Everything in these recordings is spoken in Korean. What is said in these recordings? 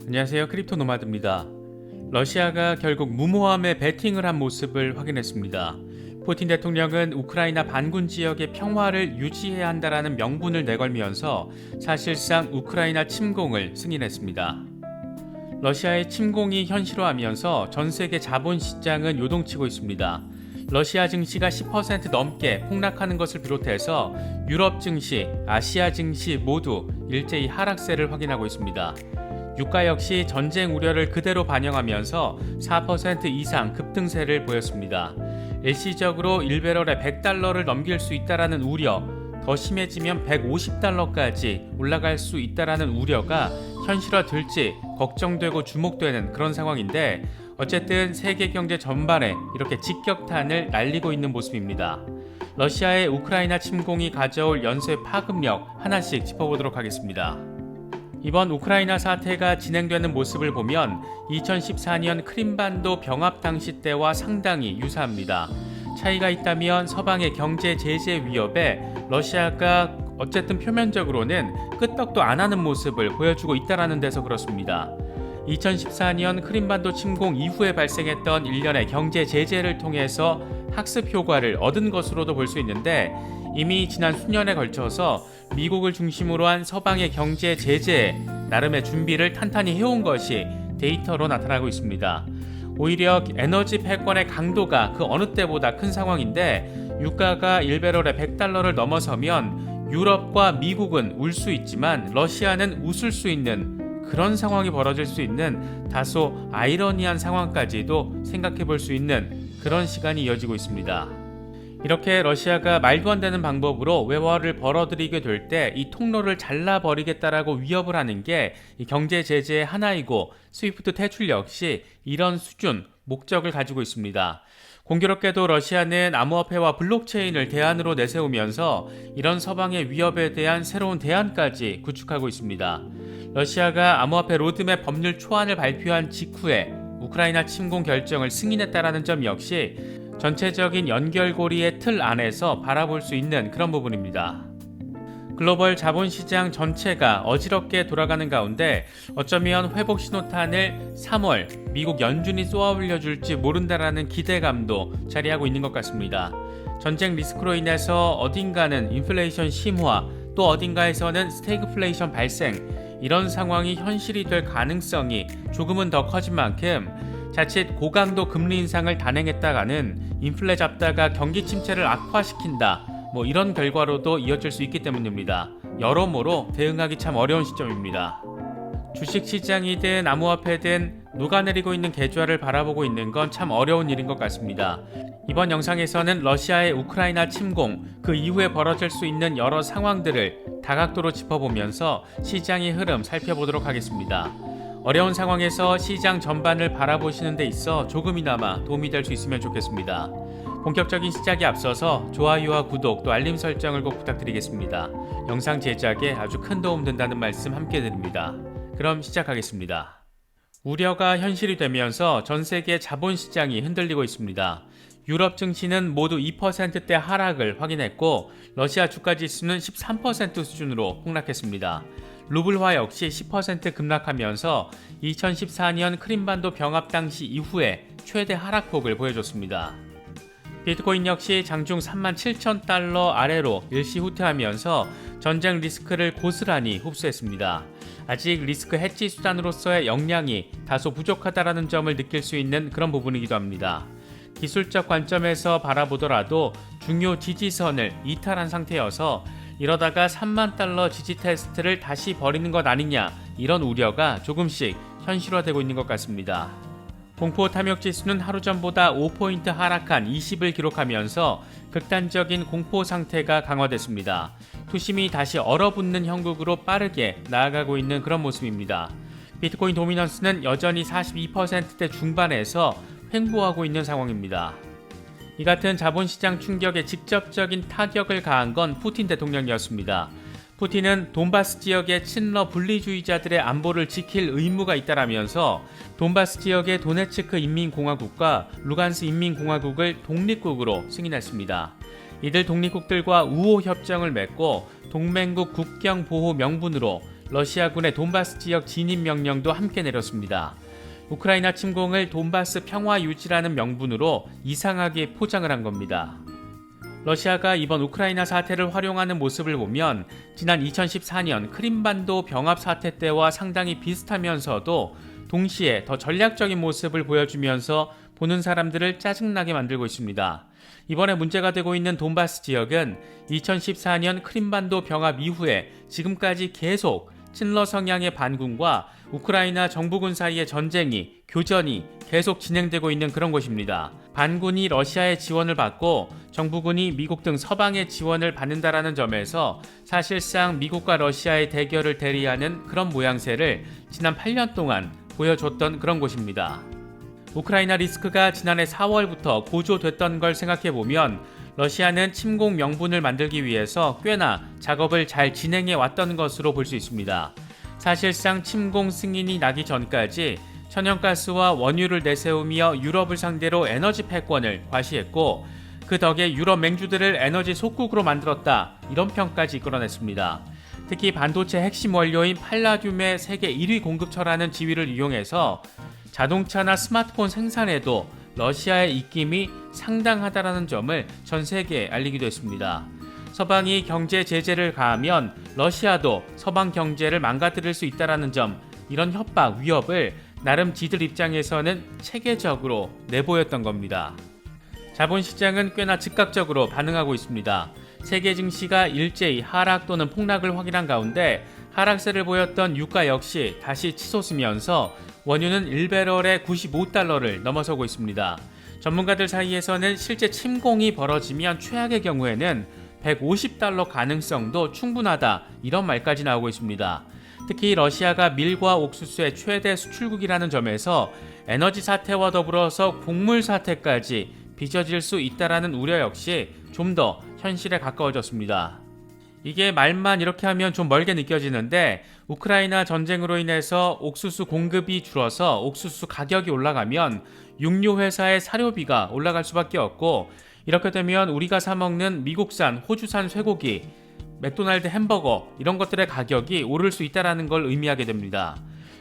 안녕하세요. 크립토 노마드입니다. 러시아가 결국 무모함에 베팅을 한 모습을 확인했습니다. 푸틴 대통령은 우크라이나 반군 지역의 평화를 유지해야 한다라는 명분을 내걸면서 사실상 우크라이나 침공을 승인했습니다. 러시아의 침공이 현실화하면서 전 세계 자본시장은 요동치고 있습니다. 러시아 증시가 10% 넘게 폭락하는 것을 비롯해서 유럽 증시, 아시아 증시 모두 일제히 하락세를 확인하고 있습니다. 유가 역시 전쟁 우려를 그대로 반영하면서 4% 이상 급등세를 보였습니다. 일시적으로 1배럴에 $100를 넘길 수 있다라는 우려, 더 심해지면 $150까지 올라갈 수 있다라는 우려가 현실화될지 걱정되고 주목되는 그런 상황인데, 어쨌든 세계 경제 전반에 이렇게 직격탄을 날리고 있는 모습입니다. 러시아의 우크라이나 침공이 가져올 연쇄 파급력 하나씩 짚어보도록 하겠습니다. 이번 우크라이나 사태가 진행되는 모습을 보면 2014년 크림반도 병합 당시 때와 상당히 유사합니다. 차이가 있다면 서방의 경제 제재 위협에 러시아가 어쨌든 표면적으로는 끄떡도 안 하는 모습을 보여주고 있다는 데서 그렇습니다. 2014년 크림반도 침공 이후에 발생했던 일련의 경제 제재를 통해서 학습 효과를 얻은 것으로도 볼 수 있는데, 이미 지난 수년에 걸쳐서 미국을 중심으로 한 서방의 경제 제재에 나름의 준비를 탄탄히 해온 것이 데이터로 나타나고 있습니다. 오히려 에너지 패권의 강도가 그 어느 때보다 큰 상황인데, 유가가 1배럴에 $100를 넘어서면 유럽과 미국은 울 수 있지만 러시아는 웃을 수 있는 그런 상황이 벌어질 수 있는 다소 아이러니한 상황까지도 생각해 볼 수 있는 그런 시간이 이어지고 있습니다. 이렇게 러시아가 말도 안 되는 방법으로 외화를 벌어들이게 될 때 이 통로를 잘라버리겠다라고 위협을 하는 게 이 경제 제재의 하나이고, 스위프트 퇴출 역시 이런 수준, 목적을 가지고 있습니다. 공교롭게도 러시아는 암호화폐와 블록체인을 대안으로 내세우면서 이런 서방의 위협에 대한 새로운 대안까지 구축하고 있습니다. 러시아가 암호화폐 로드맵 법률 초안을 발표한 직후에 우크라이나 침공 결정을 승인했다라는 점 역시 전체적인 연결고리의 틀 안에서 바라볼 수 있는 그런 부분입니다. 글로벌 자본시장 전체가 어지럽게 돌아가는 가운데 어쩌면 회복 신호탄을 3월 미국 연준이 쏘아 올려줄지 모른다라는 기대감도 자리하고 있는 것 같습니다. 전쟁 리스크로 인해서 어딘가는 인플레이션 심화, 또 어딘가에서는 스태그플레이션 발생, 이런 상황이 현실이 될 가능성이 조금은 더 커진 만큼 자칫 고강도 금리 인상을 단행했다가는 인플레 잡다가 경기 침체를 악화시킨다, 이런 결과로도 이어질 수 있기 때문입니다. 여러모로 대응하기 참 어려운 시점입니다. 주식시장이든 암호화폐든 녹아내리고 있는 계좌를 바라보고 있는 건 참 어려운 일인 것 같습니다. 이번 영상에서는 러시아의 우크라이나 침공, 그 이후에 벌어질 수 있는 여러 상황들을 다각도로 짚어보면서 시장의 흐름 살펴보도록 하겠습니다. 어려운 상황에서 시장 전반을 바라보시는 데 있어 조금이나마 도움이 될 수 있으면 좋겠습니다. 본격적인 시작에 앞서서 좋아요와 구독 또 알림 설정을 꼭 부탁드리겠습니다. 영상 제작에 아주 큰 도움 된다는 말씀 함께 드립니다. 그럼 시작하겠습니다. 우려가 현실이 되면서 전 세계 자본시장이 흔들리고 있습니다. 유럽 증시는 모두 2%대 하락을 확인했고, 러시아 주가지수는 13% 수준으로 폭락했습니다. 루블화 역시 10% 급락하면서 2014년 크림반도 병합 당시 이후에 최대 하락폭을 보여줬습니다. 비트코인 역시 장중 37,000달러 아래로 일시 후퇴하면서 전쟁 리스크를 고스란히 흡수했습니다. 아직 리스크 해지 수단으로서의 역량이 다소 부족하다는 점을 느낄 수 있는 그런 부분이기도 합니다. 기술적 관점에서 바라보더라도 중요 지지선을 이탈한 상태여서 이러다가 3만 달러 지지 테스트를 다시 벌이는 것 아니냐, 이런 우려가 조금씩 현실화되고 있는 것 같습니다. 공포 탐욕 지수는 하루 전보다 5포인트 하락한 20을 기록하면서 극단적인 공포 상태가 강화됐습니다. 투심이 다시 얼어붙는 형국으로 빠르게 나아가고 있는 그런 모습입니다. 비트코인 도미넌스는 여전히 42%대 중반에서 횡보하고 있는 상황입니다. 이 같은 자본시장 충격에 직접적인 타격을 가한 건 푸틴 대통령이었습니다. 푸틴은 돈바스 지역의 친러 분리주의자들의 안보를 지킬 의무가 있다라면서 돈바스 지역의 도네츠크 인민공화국과 루간스 인민공화국을 독립국으로 승인했습니다. 이들 독립국들과 우호 협정을 맺고 동맹국 국경 보호 명분으로 러시아군의 돈바스 지역 진입 명령도 함께 내렸습니다. 우크라이나 침공을 돈바스 평화 유지라는 명분으로 이상하게 포장을 한 겁니다. 러시아가 이번 우크라이나 사태를 활용하는 모습을 보면 지난 2014년 크림반도 병합 사태 때와 상당히 비슷하면서도 동시에 더 전략적인 모습을 보여주면서 보는 사람들을 짜증나게 만들고 있습니다. 이번에 문제가 되고 있는 돈바스 지역은 2014년 크림반도 병합 이후에 지금까지 계속 친러 성향의 반군과 우크라이나 정부군 사이의 교전이 계속 진행되고 있는 그런 곳입니다. 반군이 러시아의 지원을 받고 정부군이 미국 등 서방의 지원을 받는다라는 점에서 사실상 미국과 러시아의 대결을 대리하는 그런 모양새를 지난 8년 동안 보여줬던 그런 곳입니다. 우크라이나 리스크가 지난해 4월부터 고조됐던 걸 생각해보면 러시아는 침공 명분을 만들기 위해서 꽤나 작업을 잘 진행해 왔던 것으로 볼 수 있습니다. 사실상 침공 승인이 나기 전까지 천연가스와 원유를 내세우며 유럽을 상대로 에너지 패권을 과시했고 그 덕에 유럽 맹주들을 에너지 속국으로 만들었다 이런 평까지 이끌어냈습니다. 특히 반도체 핵심 원료인 팔라듐의 세계 1위 공급처라는 지위를 이용해서 자동차나 스마트폰 생산에도 러시아의 입김이 상당하다라는 점을 전 세계에 알리기도 했습니다. 서방이 경제 제재를 가하면 러시아도 서방 경제를 망가뜨릴 수 있다라는 점, 이런 협박, 위협을 나름 지들 입장에서는 체계적으로 내보였던 겁니다. 자본시장은 꽤나 즉각적으로 반응하고 있습니다. 세계 증시가 일제히 하락 또는 폭락을 확인한 가운데 하락세를 보였던 유가 역시 다시 치솟으면서 원유는 1배럴에 95달러를 넘어서고 있습니다. 전문가들 사이에서는 실제 침공이 벌어지면 최악의 경우에는 150달러 가능성도 충분하다 이런 말까지 나오고 있습니다. 특히 러시아가 밀과 옥수수의 최대 수출국이라는 점에서 에너지 사태와 더불어서 곡물 사태까지 빚어질 수 있다라는 우려 역시 좀 더 현실에 가까워졌습니다. 이게 말만 이렇게 하면 좀 멀게 느껴지는데 우크라이나 전쟁으로 인해서 옥수수 공급이 줄어서 옥수수 가격이 올라가면 육류 회사의 사료비가 올라갈 수밖에 없고 이렇게 되면 우리가 사 먹는 미국산, 호주산 쇠고기, 맥도날드 햄버거 이런 것들의 가격이 오를 수 있다는 걸 의미하게 됩니다.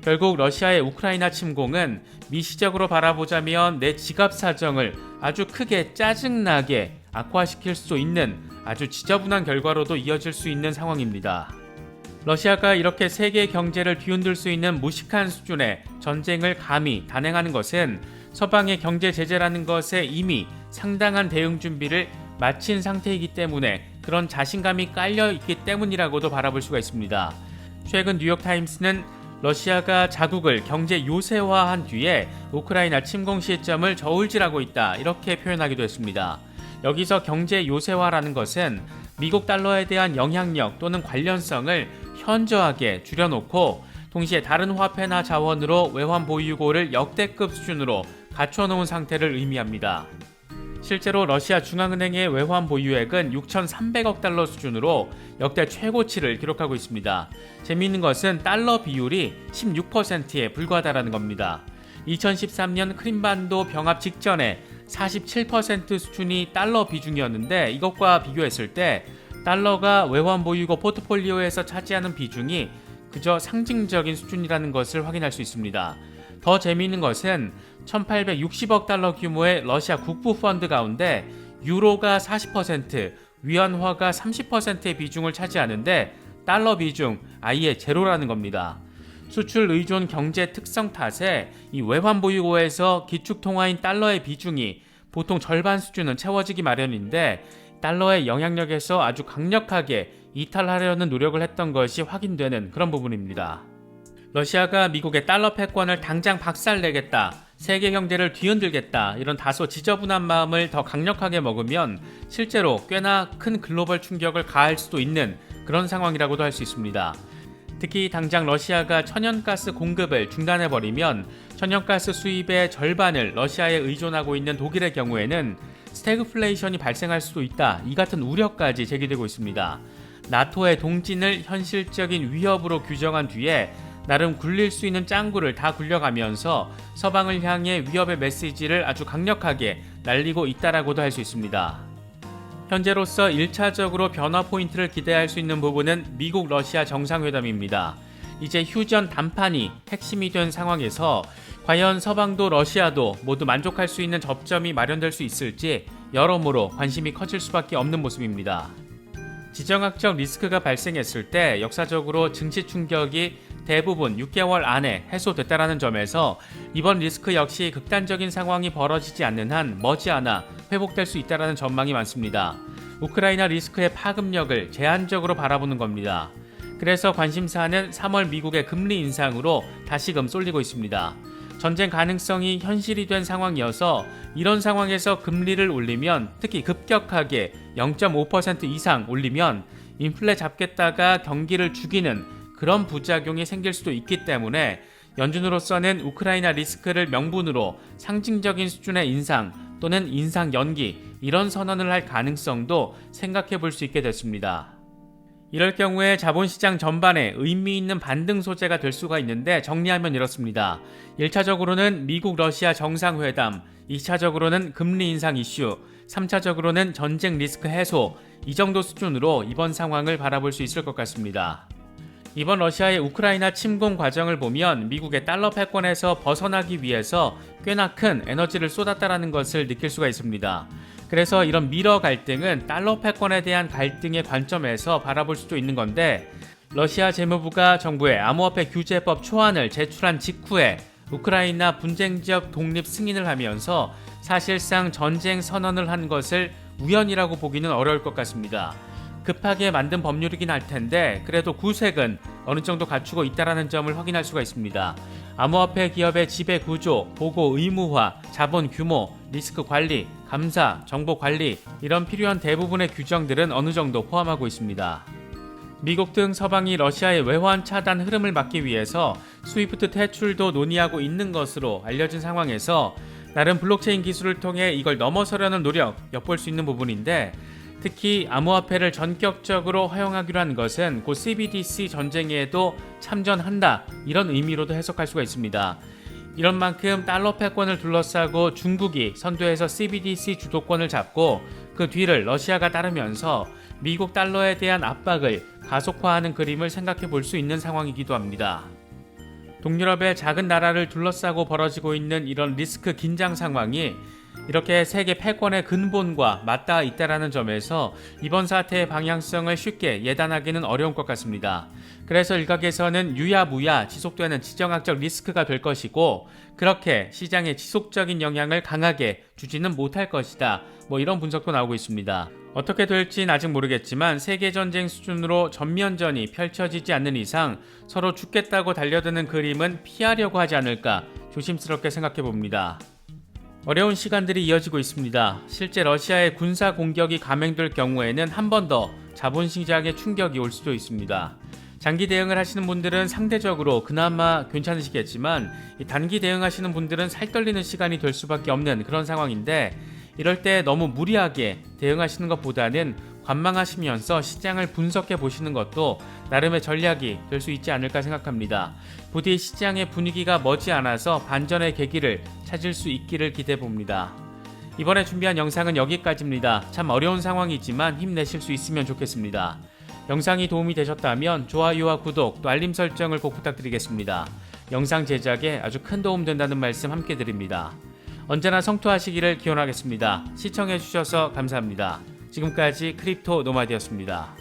결국 러시아의 우크라이나 침공은 미시적으로 바라보자면 내 지갑 사정을 아주 크게 짜증나게 악화시킬 수 있는 아주 지저분한 결과로도 이어질 수 있는 상황입니다. 러시아가 이렇게 세계 경제를 뒤흔들 수 있는 무식한 수준의 전쟁을 감히 단행하는 것은 서방의 경제 제재라는 것에 이미 상당한 대응 준비를 마친 상태이기 때문에 그런 자신감이 깔려 있기 때문이라고도 바라볼 수가 있습니다. 최근 뉴욕타임스는 러시아가 자국을 경제 요새화한 뒤에 우크라이나 침공 시점을 저울질하고 있다 이렇게 표현하기도 했습니다. 여기서 경제 요새화라는 것은 미국 달러에 대한 영향력 또는 관련성을 현저하게 줄여놓고 동시에 다른 화폐나 자원으로 외환 보유고를 역대급 수준으로 갖춰놓은 상태를 의미합니다. 실제로 러시아 중앙은행의 외환 보유액은 6,300억 달러 수준으로 역대 최고치를 기록하고 있습니다. 재미있는 것은 달러 비율이 16%에 불과하다는 겁니다. 2013년 크림반도 병합 직전에 47% 수준이 달러 비중이었는데 이것과 비교했을 때 달러가 외환 보유고 포트폴리오에서 차지하는 비중이 그저 상징적인 수준이라는 것을 확인할 수 있습니다. 더 재미있는 것은 1860억 달러 규모의 러시아 국부 펀드 가운데 유로가 40%, 위안화가 30%의 비중을 차지하는데 달러 비중 아예 제로라는 겁니다. 수출 의존 경제 특성 탓에 이 외환 보유고에서 기축통화인 달러의 비중이 보통 절반 수준은 채워지기 마련인데 달러의 영향력에서 아주 강력하게 이탈하려는 노력을 했던 것이 확인되는 그런 부분입니다. 러시아가 미국의 달러 패권을 당장 박살내겠다, 세계 경제를 뒤흔들겠다 이런 다소 지저분한 마음을 더 강력하게 먹으면 실제로 꽤나 큰 글로벌 충격을 가할 수도 있는 그런 상황이라고도 할 수 있습니다. 특히 당장 러시아가 천연가스 공급을 중단해버리면 천연가스 수입의 절반을 러시아에 의존하고 있는 독일의 경우에는 스태그플레이션이 발생할 수도 있다, 이 같은 우려까지 제기되고 있습니다. 나토의 동진을 현실적인 위협으로 규정한 뒤에 나름 굴릴 수 있는 짱구를 다 굴려가면서 서방을 향해 위협의 메시지를 아주 강력하게 날리고 있다라고도 할 수 있습니다. 현재로서 1차적으로 변화 포인트를 기대할 수 있는 부분은 미국 러시아 정상회담입니다. 이제 휴전談판이 핵심이 된 상황에서 과연 서방도 러시아도 모두 만족할 수 있는 접점이 마련될 수 있을지 여러모로 관심이 커질 수밖에 없는 모습입니다. 지정학적 리스크가 발생했을 때 역사적으로 증시 충격이 대부분 6개월 안에 해소됐다라는 점에서 이번 리스크 역시 극단적인 상황이 벌어지지 않는 한 머지않아 회복될 수 있다는 전망이 많습니다. 우크라이나 리스크의 파급력을 제한적으로 바라보는 겁니다. 그래서 관심사는 3월 미국의 금리 인상으로 다시금 쏠리고 있습니다. 전쟁 가능성이 현실이 된 상황이어서 이런 상황에서 금리를 올리면, 특히 급격하게 0.5% 이상 올리면 인플레 잡겠다가 경기를 죽이는 그런 부작용이 생길 수도 있기 때문에 연준으로서는 우크라이나 리스크를 명분으로 상징적인 수준의 인상 또는 인상 연기, 이런 선언을 할 가능성도 생각해 볼 수 있게 됐습니다. 이럴 경우에 자본시장 전반에 의미 있는 반등 소재가 될 수가 있는데, 정리하면 이렇습니다. 1차적으로는 미국 러시아 정상회담, 2차적으로는 금리 인상 이슈, 3차적으로는 전쟁 리스크 해소, 이 정도 수준으로 이번 상황을 바라볼 수 있을 것 같습니다. 이번 러시아의 우크라이나 침공 과정을 보면 미국의 달러 패권에서 벗어나기 위해서 꽤나 큰 에너지를 쏟았다는 것을 느낄 수가 있습니다. 그래서 이런 미러 갈등은 달러 패권에 대한 갈등의 관점에서 바라볼 수도 있는 건데, 러시아 재무부가 정부에 암호화폐 규제법 초안을 제출한 직후에 우크라이나 분쟁 지역 독립 승인을 하면서 사실상 전쟁 선언을 한 것을 우연이라고 보기는 어려울 것 같습니다. 급하게 만든 법률이긴 할 텐데 그래도 구색은 어느 정도 갖추고 있다는 점을 확인할 수가 있습니다. 암호화폐 기업의 지배 구조, 보고 의무화, 자본 규모, 리스크 관리, 감사, 정보 관리, 이런 필요한 대부분의 규정들은 어느 정도 포함하고 있습니다. 미국 등 서방이 러시아의 외환 차단 흐름을 막기 위해서 스위프트 퇴출도 논의하고 있는 것으로 알려진 상황에서 나름 블록체인 기술을 통해 이걸 넘어서려는 노력 엿볼 수 있는 부분인데, 특히 암호화폐를 전격적으로 허용하기로 한 것은 곧 CBDC 전쟁에도 참전한다, 이런 의미로도 해석할 수가 있습니다. 이런 만큼 달러 패권을 둘러싸고 중국이 선두에서 CBDC 주도권을 잡고 그 뒤를 러시아가 따르면서 미국 달러에 대한 압박을 가속화하는 그림을 생각해 볼 수 있는 상황이기도 합니다. 동유럽의 작은 나라를 둘러싸고 벌어지고 있는 이런 리스크 긴장 상황이 이렇게 세계 패권의 근본과 맞닿아 있다는 점에서 이번 사태의 방향성을 쉽게 예단하기는 어려운 것 같습니다. 그래서 일각에서는 유야무야 지속되는 지정학적 리스크가 될 것이고, 그렇게 시장에 지속적인 영향을 강하게 주지는 못할 것이다, 이런 분석도 나오고 있습니다. 어떻게 될진 아직 모르겠지만 세계전쟁 수준으로 전면전이 펼쳐지지 않는 이상 서로 죽겠다고 달려드는 그림은 피하려고 하지 않을까 조심스럽게 생각해 봅니다. 어려운 시간들이 이어지고 있습니다. 실제 러시아의 군사 공격이 감행될 경우에는 한 번 더 자본시장에 충격이 올 수도 있습니다. 장기 대응을 하시는 분들은 상대적으로 그나마 괜찮으시겠지만, 단기 대응하시는 분들은 살떨리는 시간이 될 수밖에 없는 그런 상황인데, 이럴 때 너무 무리하게 대응하시는 것보다는 관망하시면서 시장을 분석해 보시는 것도 나름의 전략이 될 수 있지 않을까 생각합니다. 부디 시장의 분위기가 머지않아서 반전의 계기를 찾을 수 있기를 기대해 봅니다. 이번에 준비한 영상은 여기까지입니다. 참 어려운 상황이지만 힘내실 수 있으면 좋겠습니다. 영상이 도움이 되셨다면 좋아요와 구독, 또 알림 설정을 꼭 부탁드리겠습니다. 영상 제작에 아주 큰 도움 된다는 말씀 함께 드립니다. 언제나 성투하시기를 기원하겠습니다. 시청해주셔서 감사합니다. 지금까지 크립토 노마드였습니다.